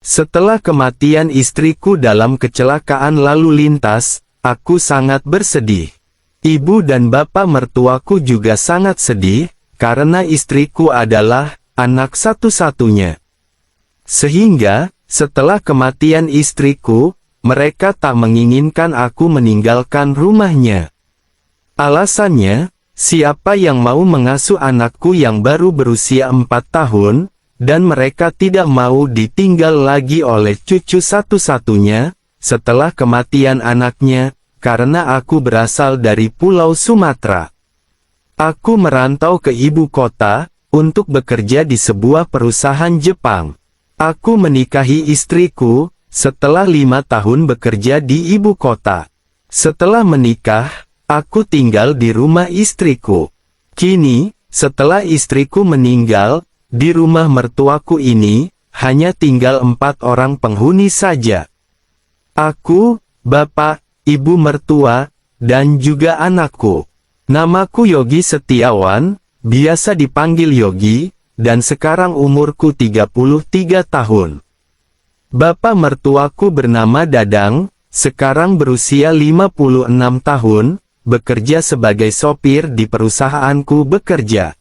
Setelah kematian istriku dalam kecelakaan lalu lintas, aku sangat bersedih. Ibu dan bapak mertuaku juga sangat sedih, karena istriku adalah anak satu-satunya. Sehingga, setelah kematian istriku, mereka tak menginginkan aku meninggalkan rumahnya. Alasannya, siapa yang mau mengasuh anakku yang baru berusia 4 tahun, dan mereka tidak mau ditinggal lagi oleh cucu satu-satunya, setelah kematian anaknya, karena aku berasal dari Pulau Sumatera. Aku merantau ke ibu kota, untuk bekerja di sebuah perusahaan Jepang. Aku menikahi istriku, setelah 5 tahun bekerja di ibu kota. Setelah menikah, aku tinggal di rumah istriku. Kini, setelah istriku meninggal, di rumah mertuaku ini, hanya tinggal 4 orang penghuni saja. Aku, bapak, ibu mertua, dan juga anakku. Namaku Yogi Setiawan, biasa dipanggil Yogi, dan sekarang umurku 33 tahun. Bapak mertuaku bernama Dadang, sekarang berusia 56 tahun, bekerja sebagai sopir di perusahaanku bekerja.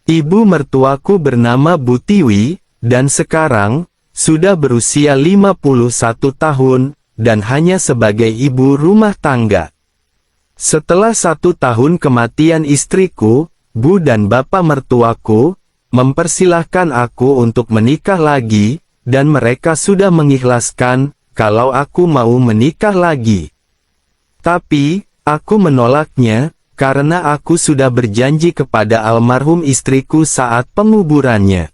Ibu mertuaku bernama Bu Tiwi, dan sekarang, sudah berusia 51 tahun, dan hanya sebagai ibu rumah tangga. Setelah 1 tahun kematian istriku, Bu dan bapak mertuaku, mempersilahkan aku untuk menikah lagi, dan mereka sudah mengikhlaskan, kalau aku mau menikah lagi. Tapi, aku menolaknya, karena aku sudah berjanji kepada almarhum istriku saat penguburannya.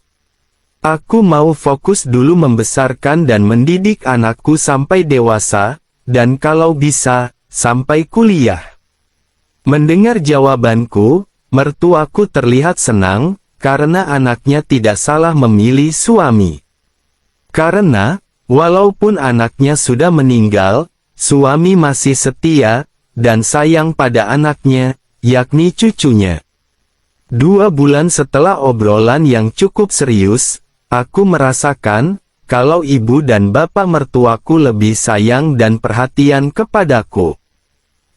Aku mau fokus dulu membesarkan dan mendidik anakku sampai dewasa, dan kalau bisa, sampai kuliah. Mendengar jawabanku, mertuaku terlihat senang, karena anaknya tidak salah memilih suami. Karena, walaupun anaknya sudah meninggal, suami masih setia, dan sayang pada anaknya, yakni cucunya. 2 bulan setelah obrolan yang cukup serius, aku merasakan, kalau ibu dan bapak mertuaku lebih sayang dan perhatian kepadaku.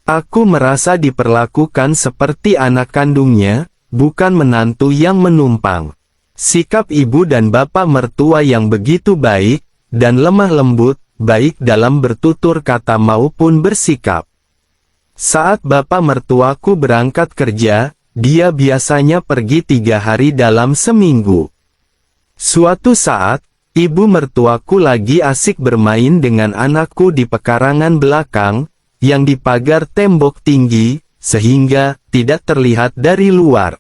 Aku merasa diperlakukan seperti anak kandungnya, bukan menantu yang menumpang. Sikap ibu dan bapak mertua yang begitu baik, dan lemah lembut, baik dalam bertutur kata maupun bersikap. Saat bapak mertuaku berangkat kerja, dia biasanya pergi 3 hari dalam seminggu. Suatu saat, ibu mertuaku lagi asik bermain dengan anakku di pekarangan belakang, yang dipagar tembok tinggi, sehingga tidak terlihat dari luar.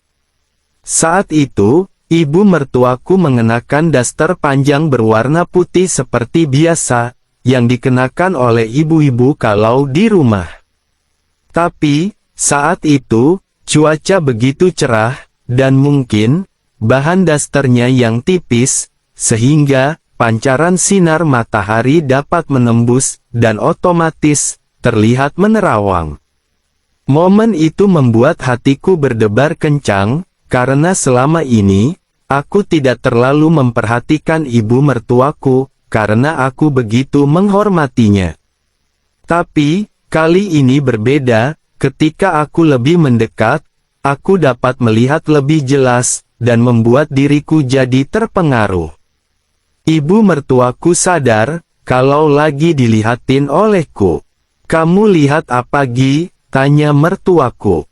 Saat itu, ibu mertuaku mengenakan daster panjang berwarna putih seperti biasa, yang dikenakan oleh ibu-ibu kalau di rumah. Tapi, saat itu, cuaca begitu cerah, dan mungkin, bahan dasternya yang tipis, sehingga, pancaran sinar matahari dapat menembus, dan otomatis, terlihat menerawang. Momen itu membuat hatiku berdebar kencang, karena selama ini, aku tidak terlalu memperhatikan ibu mertuaku, karena aku begitu menghormatinya. Tapi, kali ini berbeda, ketika aku lebih mendekat, aku dapat melihat lebih jelas, dan membuat diriku jadi terpengaruh. Ibu mertuaku sadar, kalau lagi dilihatin olehku. "Kamu lihat apa Gi?" tanya mertuaku.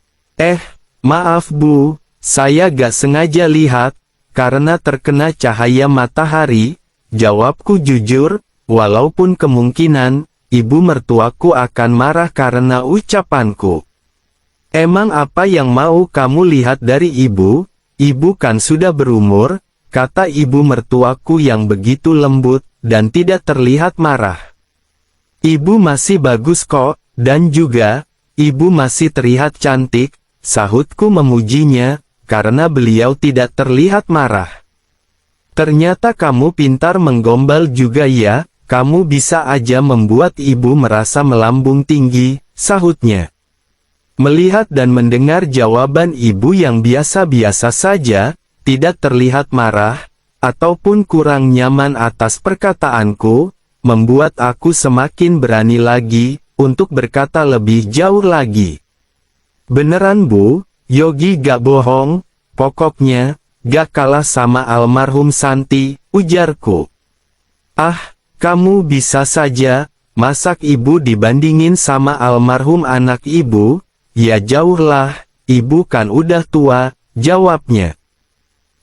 Maaf Bu, saya gak sengaja lihat, karena terkena cahaya matahari," jawabku jujur, walaupun kemungkinan, ibu mertuaku akan marah karena ucapanku. "Emang apa yang mau kamu lihat dari ibu? Ibu kan sudah berumur," kata ibu mertuaku yang begitu lembut, dan tidak terlihat marah. "Ibu masih bagus kok, dan juga, ibu masih terlihat cantik," sahutku memujinya, karena beliau tidak terlihat marah. "Ternyata kamu pintar menggombal juga ya. Kamu bisa aja membuat ibu merasa melambung tinggi," sahutnya. Melihat dan mendengar jawaban ibu yang biasa-biasa saja, tidak terlihat marah, ataupun kurang nyaman atas perkataanku, membuat aku semakin berani lagi untuk berkata lebih jauh lagi. Beneran Bu, Yogi gak bohong, pokoknya, gak kalah sama almarhum Santi, ujarku. Ah, kamu bisa saja, masak ibu dibandingin sama almarhum anak ibu, ya jauhlah, ibu kan udah tua, jawabnya.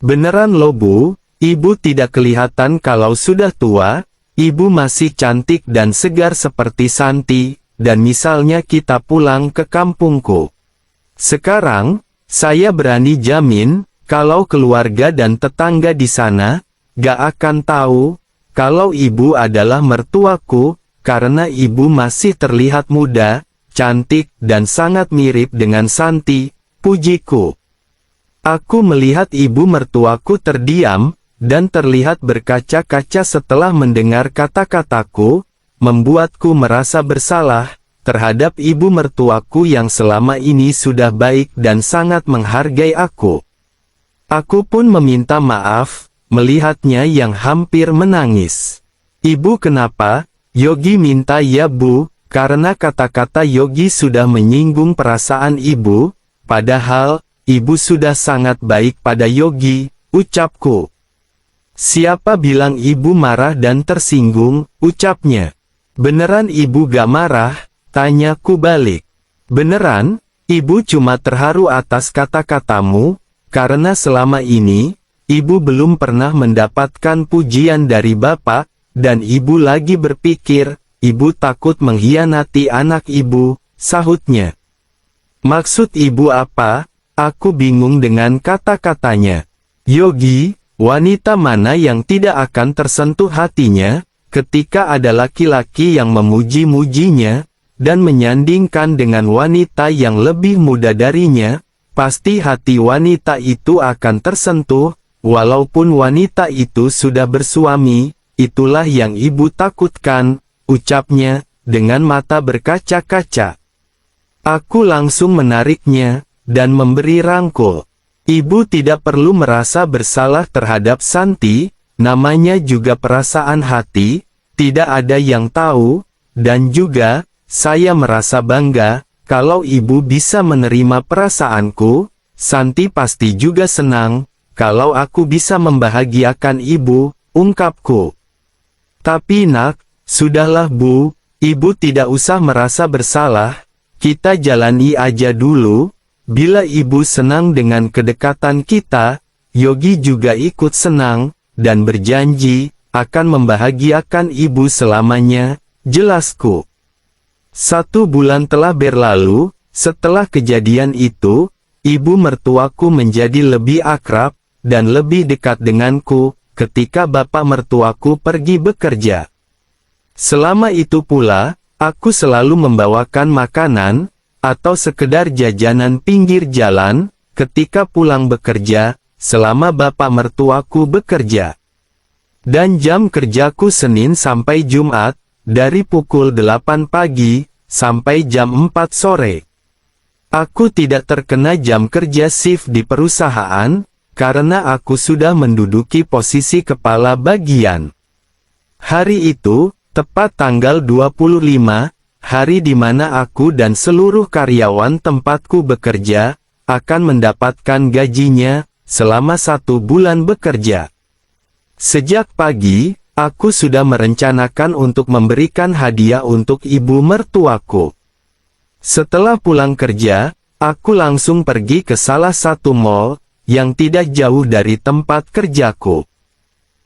Beneran loh Bu, ibu tidak kelihatan kalau sudah tua, ibu masih cantik dan segar seperti Santi, dan misalnya kita pulang ke kampungku. Sekarang, saya berani jamin, kalau keluarga dan tetangga di sana, gak akan tahu, kalau ibu adalah mertuaku, karena ibu masih terlihat muda, cantik, dan sangat mirip dengan Santi, pujiku. Aku melihat ibu mertuaku terdiam, dan terlihat berkaca-kaca setelah mendengar kata-kataku, membuatku merasa bersalah terhadap ibu mertuaku yang selama ini sudah baik dan sangat menghargai aku. Aku pun meminta maaf, melihatnya yang hampir menangis. Ibu kenapa? Yogi minta ya Bu, karena kata-kata Yogi sudah menyinggung perasaan ibu, padahal, ibu sudah sangat baik pada Yogi, ucapku. Siapa bilang ibu marah dan tersinggung, ucapnya. Beneran ibu gak marah? Tanyaku balik. Beneran, ibu cuma terharu atas kata-katamu, karena selama ini, ibu belum pernah mendapatkan pujian dari bapak, dan ibu lagi berpikir, ibu takut mengkhianati anak ibu, sahutnya. Maksud ibu apa? Aku bingung dengan kata-katanya. Yogi, wanita mana yang tidak akan tersentuh hatinya, ketika ada laki-laki yang memuji-mujinya, dan menyandingkan dengan wanita yang lebih muda darinya, pasti hati wanita itu akan tersentuh, walaupun wanita itu sudah bersuami, itulah yang ibu takutkan, ucapnya, dengan mata berkaca-kaca. Aku langsung menariknya, dan memberi rangkul. Ibu tidak perlu merasa bersalah terhadap Santi, namanya juga perasaan hati, tidak ada yang tahu, dan juga, saya merasa bangga, kalau ibu bisa menerima perasaanku, Santi pasti juga senang, kalau aku bisa membahagiakan ibu, ungkapku. Tapi nak, sudahlah Bu, ibu tidak usah merasa bersalah, kita jalani aja dulu. Bila ibu senang dengan kedekatan kita, Yogi juga ikut senang, dan berjanji, akan membahagiakan ibu selamanya, jelasku. 1 bulan telah berlalu, setelah kejadian itu, ibu mertuaku menjadi lebih akrab, dan lebih dekat denganku, ketika bapak mertuaku pergi bekerja. Selama itu pula, aku selalu membawakan makanan, atau sekedar jajanan pinggir jalan, ketika pulang bekerja, selama bapak mertuaku bekerja. Dan jam kerjaku Senin sampai Jumat, dari pukul 8 pagi, sampai jam 4 sore. Aku tidak terkena jam kerja shift di perusahaan, karena aku sudah menduduki posisi kepala bagian. Hari itu, tepat tanggal 25, hari di mana aku dan seluruh karyawan tempatku bekerja, akan mendapatkan gajinya, selama 1 bulan bekerja. Sejak pagi, aku sudah merencanakan untuk memberikan hadiah untuk ibu mertuaku. Setelah pulang kerja, aku langsung pergi ke salah satu mall, yang tidak jauh dari tempat kerjaku.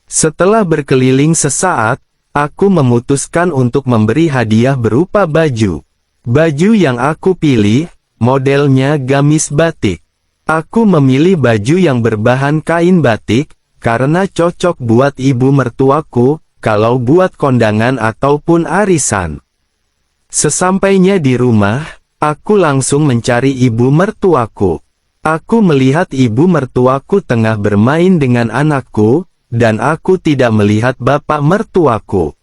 Setelah berkeliling sesaat, aku memutuskan untuk memberi hadiah berupa baju. Baju yang aku pilih, modelnya gamis batik. Aku memilih baju yang berbahan kain batik, karena cocok buat ibu mertuaku, kalau buat kondangan ataupun arisan. Sesampainya di rumah, aku langsung mencari ibu mertuaku. Aku melihat ibu mertuaku tengah bermain dengan anakku, dan aku tidak melihat bapak mertuaku.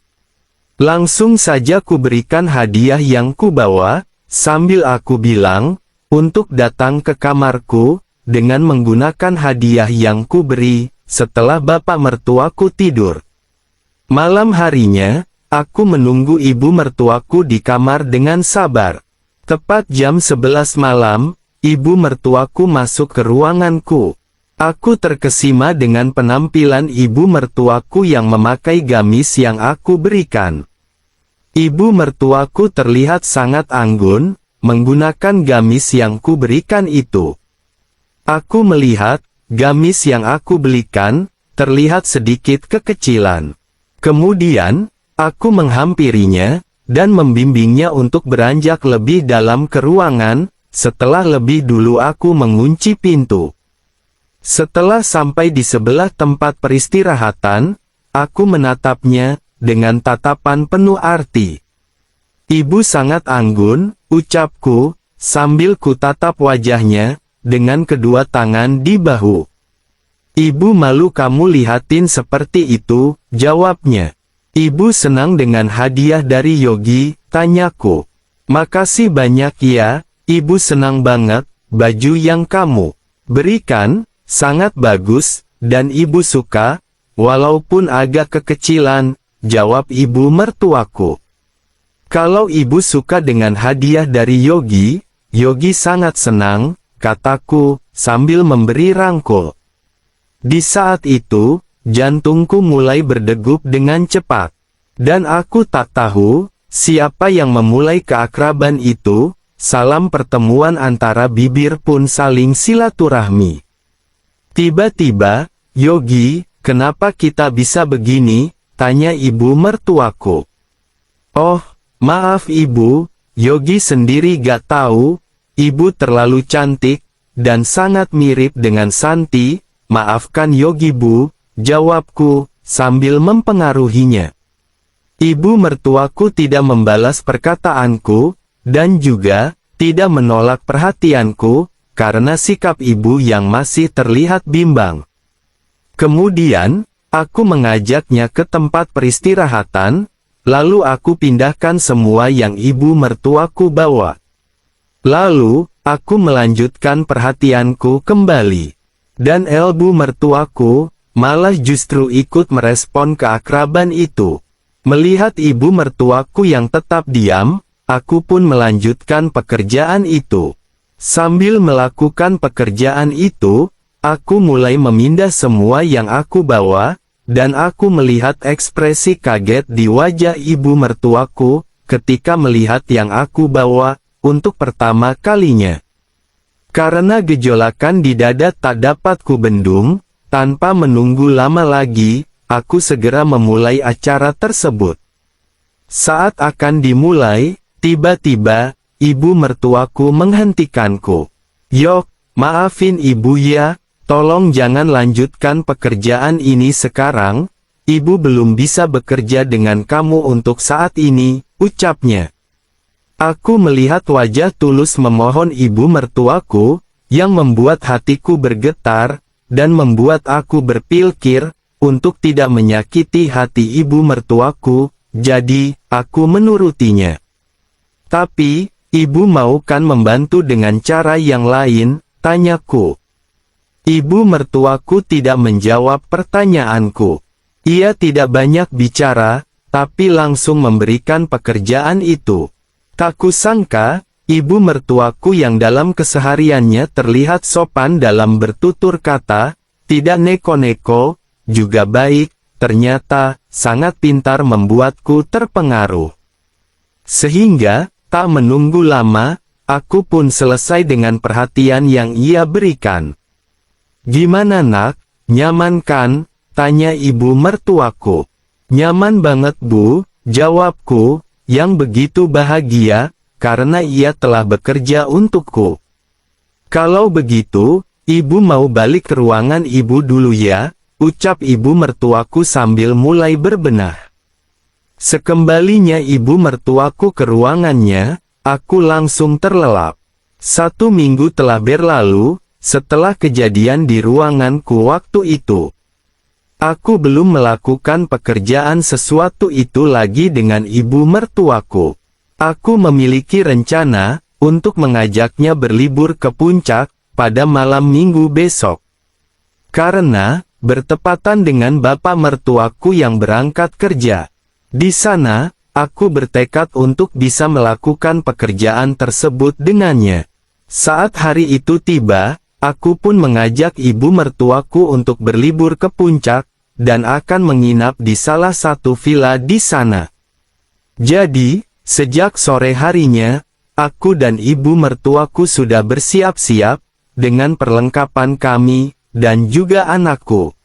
Langsung saja ku berikan hadiah yang kubawa, sambil aku bilang, untuk datang ke kamarku, dengan menggunakan hadiah yang kuberi, setelah bapak mertuaku tidur. Malam harinya, aku menunggu ibu mertuaku di kamar dengan sabar. Tepat jam 11 malam, ibu mertuaku masuk ke ruanganku. Aku terkesima dengan penampilan ibu mertuaku yang memakai gamis yang aku berikan. Ibu mertuaku terlihat sangat anggun, menggunakan gamis yang kuberikan itu. Aku melihat, gamis yang aku belikan, terlihat sedikit kekecilan. Kemudian, aku menghampirinya, dan membimbingnya untuk beranjak lebih dalam ke ruangan, setelah lebih dulu aku mengunci pintu. Setelah sampai di sebelah tempat peristirahatan, aku menatapnya, dengan tatapan penuh arti. Ibu sangat anggun, ucapku, sambil kutatap wajahnya, dengan kedua tangan di bahu. Ibu malu kamu lihatin seperti itu, jawabnya. Ibu senang dengan hadiah dari Yogi, tanyaku. Makasih banyak ya, ibu senang banget, baju yang kamu berikan, sangat bagus, dan ibu suka, walaupun agak kekecilan, jawab ibu mertuaku. Kalau ibu suka dengan hadiah dari Yogi, Yogi sangat senang, kataku, sambil memberi rangkul. Di saat itu, jantungku mulai berdegup dengan cepat. Dan aku tak tahu, siapa yang memulai keakraban itu, salam pertemuan antara bibir pun saling silaturahmi. Tiba-tiba, Yogi, kenapa kita bisa begini? Tanya ibu mertuaku. Oh, maaf ibu, Yogi sendiri gak tahu, ibu terlalu cantik, dan sangat mirip dengan Santi, maafkan Yogi bu, jawabku, sambil mempengaruhinya. Ibu mertuaku tidak membalas perkataanku, dan juga, tidak menolak perhatianku, karena sikap ibu yang masih terlihat bimbang. Kemudian, aku mengajaknya ke tempat peristirahatan, lalu aku pindahkan semua yang ibu mertuaku bawa. Lalu, aku melanjutkan perhatianku kembali. Dan ibu mertuaku, malah justru ikut merespon keakraban itu. Melihat ibu mertuaku yang tetap diam, aku pun melanjutkan pekerjaan itu. Sambil melakukan pekerjaan itu, aku mulai memindah semua yang aku bawa, dan aku melihat ekspresi kaget di wajah ibu mertuaku, ketika melihat yang aku bawa, untuk pertama kalinya. Karena gejolakan di dada tak dapat kubendung, tanpa menunggu lama lagi, aku segera memulai acara tersebut. Saat akan dimulai, tiba-tiba, ibu mertuaku menghentikanku. Yok, maafin ibu ya, tolong jangan lanjutkan pekerjaan ini sekarang, ibu belum bisa bekerja dengan kamu untuk saat ini, ucapnya. Aku melihat wajah tulus memohon ibu mertuaku, yang membuat hatiku bergetar, dan membuat aku berpikir, untuk tidak menyakiti hati ibu mertuaku, jadi, aku menurutinya. Tapi, ibu mau kan membantu dengan cara yang lain, tanyaku. Ibu mertuaku tidak menjawab pertanyaanku. Ia tidak banyak bicara, tapi langsung memberikan pekerjaan itu. Tak kusangka, ibu mertuaku yang dalam kesehariannya terlihat sopan dalam bertutur kata, tidak neko-neko, juga baik, ternyata, sangat pintar membuatku terpengaruh. Sehingga, tak menunggu lama, aku pun selesai dengan perhatian yang ia berikan. Gimana nak, nyaman kan? Tanya ibu mertuaku. Nyaman banget bu, jawabku, yang begitu bahagia, karena ia telah bekerja untukku. Kalau begitu, ibu mau balik ke ruangan ibu dulu ya, ucap ibu mertuaku sambil mulai berbenah. Sekembalinya ibu mertuaku ke ruangannya, aku langsung terlelap. 1 minggu telah berlalu, setelah kejadian di ruanganku waktu itu. Aku belum melakukan pekerjaan sesuatu itu lagi dengan ibu mertuaku. Aku memiliki rencana, untuk mengajaknya berlibur ke puncak, pada malam minggu besok. Karena, bertepatan dengan bapak mertuaku yang berangkat kerja. Di sana, aku bertekad untuk bisa melakukan pekerjaan tersebut dengannya. Saat hari itu tiba, aku pun mengajak ibu mertuaku untuk berlibur ke puncak, dan akan menginap di salah satu villa di sana. Jadi, sejak sore harinya, aku dan ibu mertuaku sudah bersiap-siap, dengan perlengkapan kami, dan juga anakku.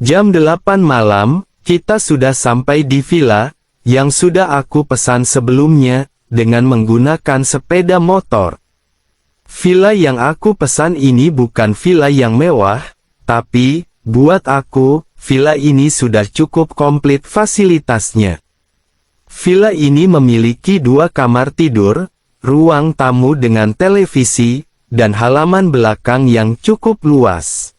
Jam 8 malam, kita sudah sampai di villa, yang sudah aku pesan sebelumnya, dengan menggunakan sepeda motor. Villa yang aku pesan ini bukan villa yang mewah, tapi, buat aku, villa ini sudah cukup komplit fasilitasnya. Villa ini memiliki 2 kamar tidur, ruang tamu dengan televisi, dan halaman belakang yang cukup luas.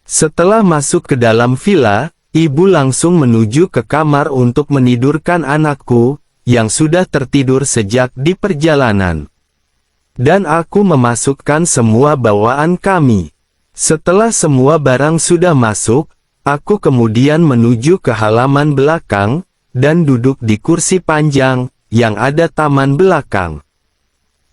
Setelah masuk ke dalam villa, ibu langsung menuju ke kamar untuk menidurkan anakku, yang sudah tertidur sejak di perjalanan. Dan aku memasukkan semua bawaan kami. Setelah semua barang sudah masuk, aku kemudian menuju ke halaman belakang, dan duduk di kursi panjang, yang ada taman belakang.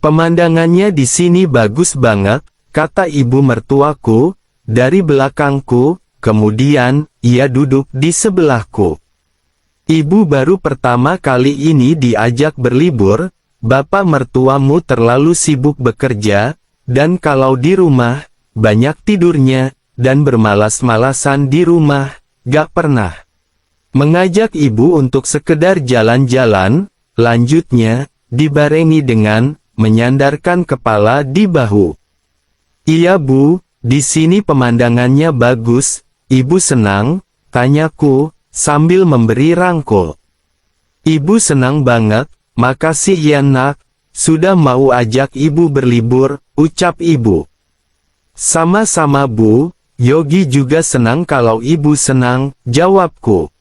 Pemandangannya di sini bagus banget, kata ibu mertuaku, dari belakangku, kemudian, ia duduk di sebelahku. Ibu baru pertama kali ini diajak berlibur, bapak mertuamu terlalu sibuk bekerja, dan kalau di rumah, banyak tidurnya, dan bermalas-malasan di rumah, gak pernah mengajak ibu untuk sekedar jalan-jalan. Lanjutnya, dibarengi dengan menyandarkan kepala di bahu. Iya bu, di sini pemandangannya bagus, ibu senang, tanyaku, sambil memberi rangkul. Ibu senang banget, makasih ya nak, sudah mau ajak ibu berlibur, ucap ibu. Sama-sama bu, Yogi juga senang kalau ibu senang, jawabku.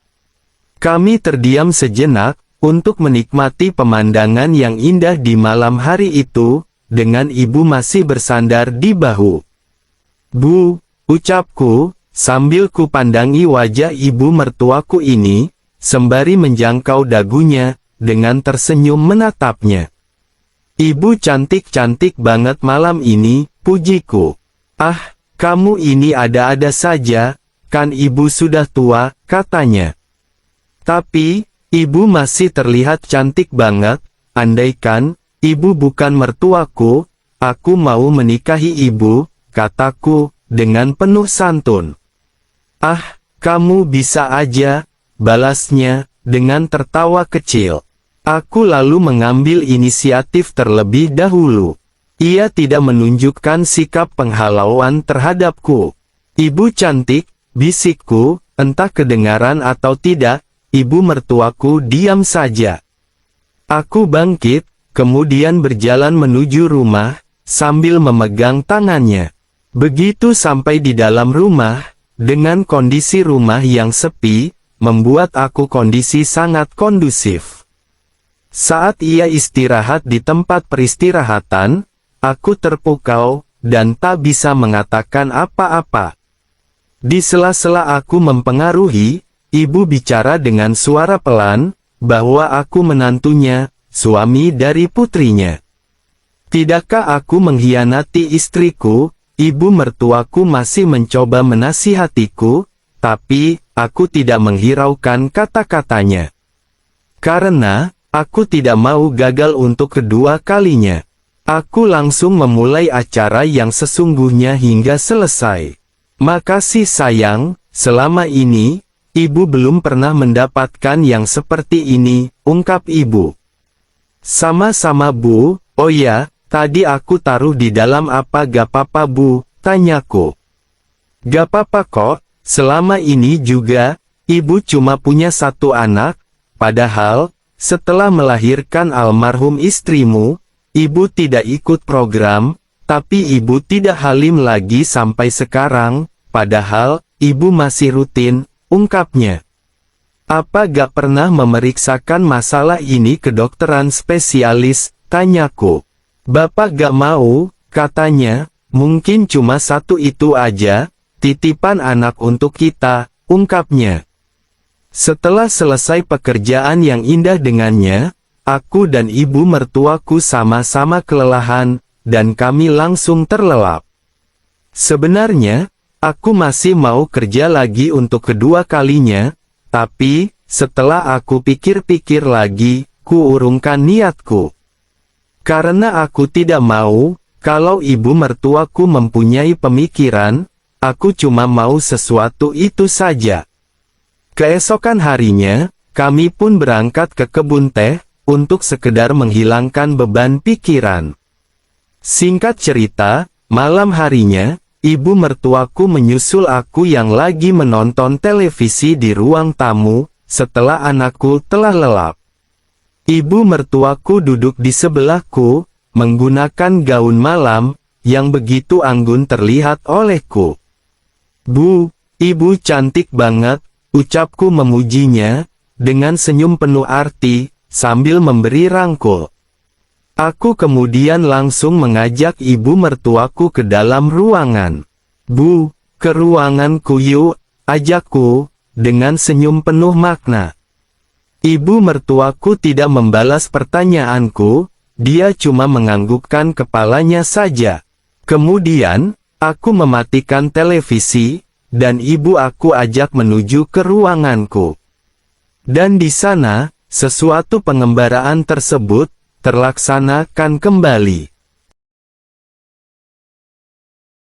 Kami terdiam sejenak, untuk menikmati pemandangan yang indah di malam hari itu, dengan ibu masih bersandar di bahu. Bu, ucapku, sambil ku pandangi wajah ibu mertuaku ini, sembari menjangkau dagunya, dengan tersenyum menatapnya. Ibu cantik-cantik banget malam ini, pujiku. Ah, kamu ini ada-ada saja, kan ibu sudah tua, katanya. Tapi, ibu masih terlihat cantik banget, andaikan, ibu bukan mertuaku, aku mau menikahi ibu, kataku, dengan penuh santun. Ah, kamu bisa aja, balasnya, dengan tertawa kecil. Aku lalu mengambil inisiatif terlebih dahulu. Ia tidak menunjukkan sikap penghalauan terhadapku. Ibu cantik, bisikku, entah kedengaran atau tidak, ibu mertuaku diam saja. Aku bangkit, kemudian berjalan menuju rumah, sambil memegang tangannya. Begitu sampai di dalam rumah, dengan kondisi rumah yang sepi, membuat aku kondisi sangat kondusif. Saat ia istirahat di tempat peristirahatan, aku terpukau, dan tak bisa mengatakan apa-apa. Di sela-sela aku mempengaruhi, ibu bicara dengan suara pelan, bahwa aku menantunya, suami dari putrinya. Tidakkah aku mengkhianati istriku? Ibu mertuaku masih mencoba menasihatiku, tapi, aku tidak menghiraukan kata-katanya. Karena, aku tidak mau gagal untuk kedua kalinya. Aku langsung memulai acara yang sesungguhnya hingga selesai. Makasih sayang, selama ini, ibu belum pernah mendapatkan yang seperti ini, ungkap ibu. Sama-sama bu, oh ya, tadi aku taruh di dalam apa gak apa-apa bu, tanyaku. Gak apa-apa kok, selama ini juga, ibu cuma punya satu anak, padahal, setelah melahirkan almarhum istrimu, ibu tidak ikut program, tapi ibu tidak halim lagi sampai sekarang, padahal, ibu masih rutin, ungkapnya. Apa gak pernah memeriksakan masalah ini ke dokteran spesialis, tanyaku. Bapak gak mau, katanya, mungkin cuma satu itu aja, titipan anak untuk kita, ungkapnya. Setelah selesai pekerjaan yang indah dengannya, aku dan ibu mertuaku sama-sama kelelahan, dan kami langsung terlelap. Sebenarnya, aku masih mau kerja lagi untuk kedua kalinya, tapi, setelah aku pikir-pikir lagi, ku urungkan niatku. Karena aku tidak mau, kalau ibu mertuaku mempunyai pemikiran, aku cuma mau sesuatu itu saja. Keesokan harinya, kami pun berangkat ke kebun teh, untuk sekedar menghilangkan beban pikiran. Singkat cerita, malam harinya, ibu mertuaku menyusul aku yang lagi menonton televisi di ruang tamu, setelah anakku telah lelap. Ibu mertuaku duduk di sebelahku, menggunakan gaun malam, yang begitu anggun terlihat olehku. "Bu, ibu cantik banget," ucapku memujinya, dengan senyum penuh arti, sambil memberi rangkul. Aku kemudian langsung mengajak ibu mertuaku ke dalam ruangan. "Bu, ke ruanganku yuk," ajakku, dengan senyum penuh makna. Ibu mertuaku tidak membalas pertanyaanku, dia cuma menganggukkan kepalanya saja. Kemudian, aku mematikan televisi, dan ibu aku ajak menuju ke ruanganku. Dan di sana, sesuatu pengembaraan tersebut terlaksanakan kembali.